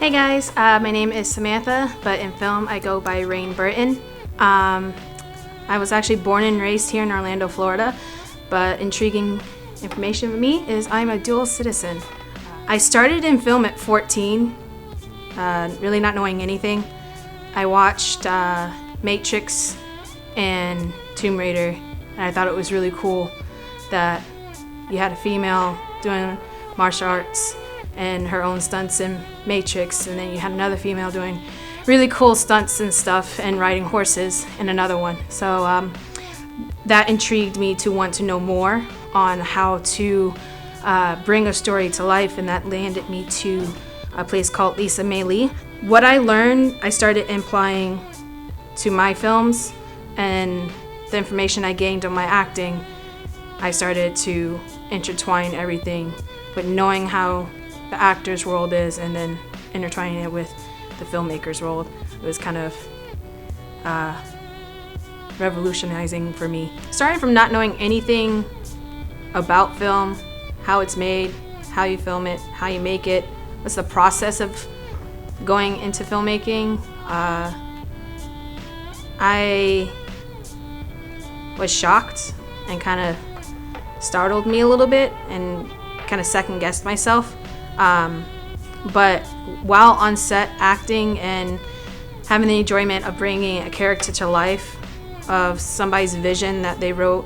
Hey guys, my name is Samantha, but in film I go by ReignMastery. I was actually born and raised here in Orlando, Florida, but intriguing information for me is I'm a dual citizen. I started in film at 14, really not knowing anything. I watched Matrix and Tomb Raider, and I thought it was really cool that you had a female doing martial arts and her own stunts in Matrix, and then you had another female doing really cool stunts and stuff and riding horses in another one. So that intrigued me to want to know more on how to bring a story to life, and that landed me to a place called Lisa May Lee. What I learned, I started implying to my films, and the information I gained on my acting, I started to intertwine everything with knowing how the actor's world is and then intertwining it with the filmmaker's world. It was kind of revolutionizing for me. Starting from not knowing anything about film, how it's made, how you film it, how you make it, what's the process of going into filmmaking. I was shocked and kind of startled me a little bit and kind of second-guessed myself. But while on set acting and having the enjoyment of bringing a character to life, of somebody's vision that they wrote,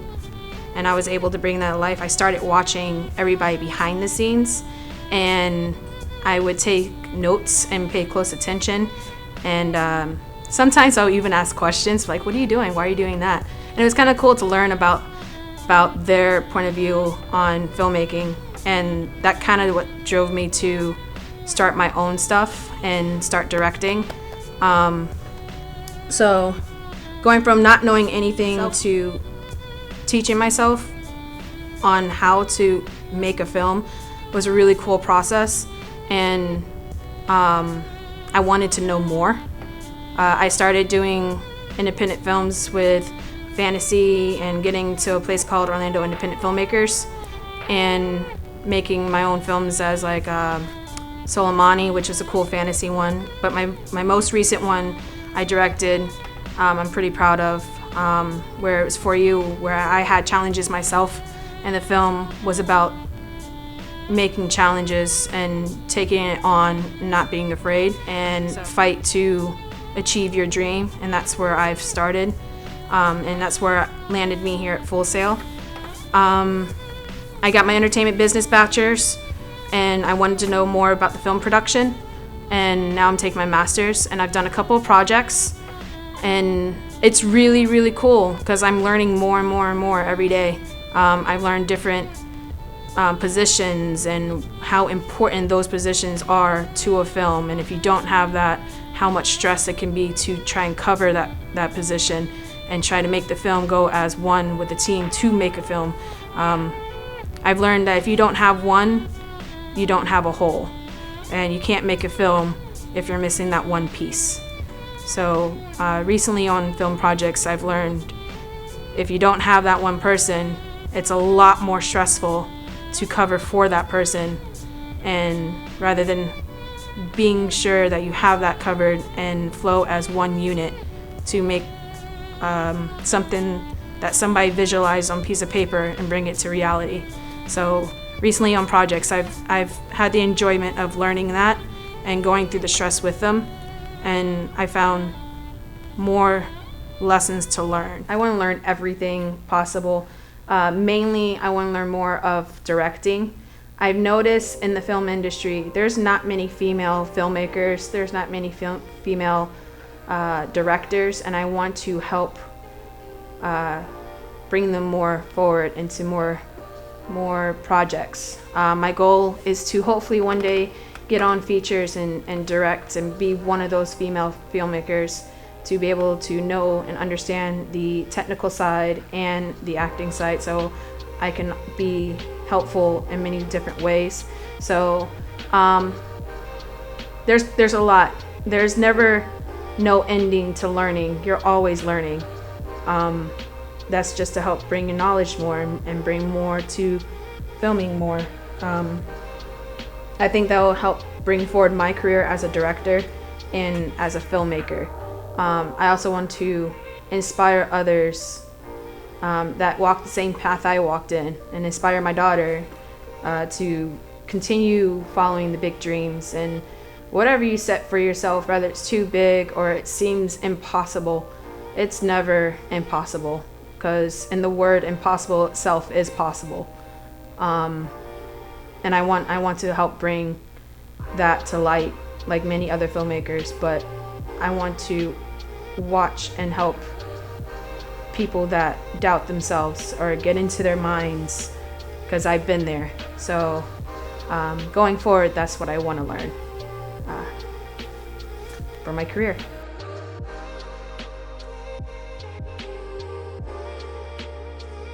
and I was able to bring that to life, I started watching everybody behind the scenes, and I would take notes and pay close attention, and sometimes I'll even ask questions like, what are you doing? Why are you doing that? And it was kind of cool to learn about their point of view on filmmaking, and that kind of what drove me to start my own stuff and start directing. So going from not knowing anything to teaching myself on how to make a film was a really cool process, and I wanted to know more. I started doing independent films with fantasy and getting to a place called Orlando Independent Filmmakers and making my own films as like Soleimani, which is a cool fantasy one. But my most recent one I directed, I'm pretty proud of, where it was For You, where I had challenges myself, and the film was about making challenges and taking it on, not being afraid, and fight to achieve your dream. And that's where I've started, and that's where it landed me here at Full Sail. I got my entertainment business bachelor's, and I wanted to know more about the film production, and now I'm taking my master's, and I've done a couple of projects, and it's really, really cool because I'm learning more and more and more every day. I've learned different positions and how important those positions are to a film, and if you don't have that, how much stress it can be to try and cover that position and try to make the film go as one with the team to make a film. I've learned that if you don't have one, you don't have a whole, and you can't make a film if you're missing that one piece. So recently on film projects, I've learned if you don't have that one person, it's a lot more stressful to cover for that person, and rather than being sure that you have that covered and flow as one unit to make something that somebody visualized on a piece of paper and bring it to reality. So recently on projects, I've had the enjoyment of learning that and going through the stress with them, and I found more lessons to learn. I want to learn everything possible. Mainly, I want to learn more of directing. I've noticed in the film industry, there's not many female filmmakers, there's not many female directors, and I want to help bring them more forward into more projects. My goal is to hopefully one day get on features and direct and be one of those female filmmakers, to be able to know and understand the technical side and the acting side, so I can be helpful in many different ways. So there's a lot. There's never no ending to learning. You're always learning. That's just to help bring your knowledge more and bring more to filming more. I think that will help bring forward my career as a director and as a filmmaker. I also want to inspire others that walk the same path I walked in, and inspire my daughter to continue following the big dreams. And whatever you set for yourself, whether it's too big or it seems impossible, it's never impossible, because in the word impossible itself is possible. And I want to help bring that to light, like many other filmmakers, but I want to watch and help people that doubt themselves or get into their minds, because I've been there. So going forward, that's what I want to learn for my career.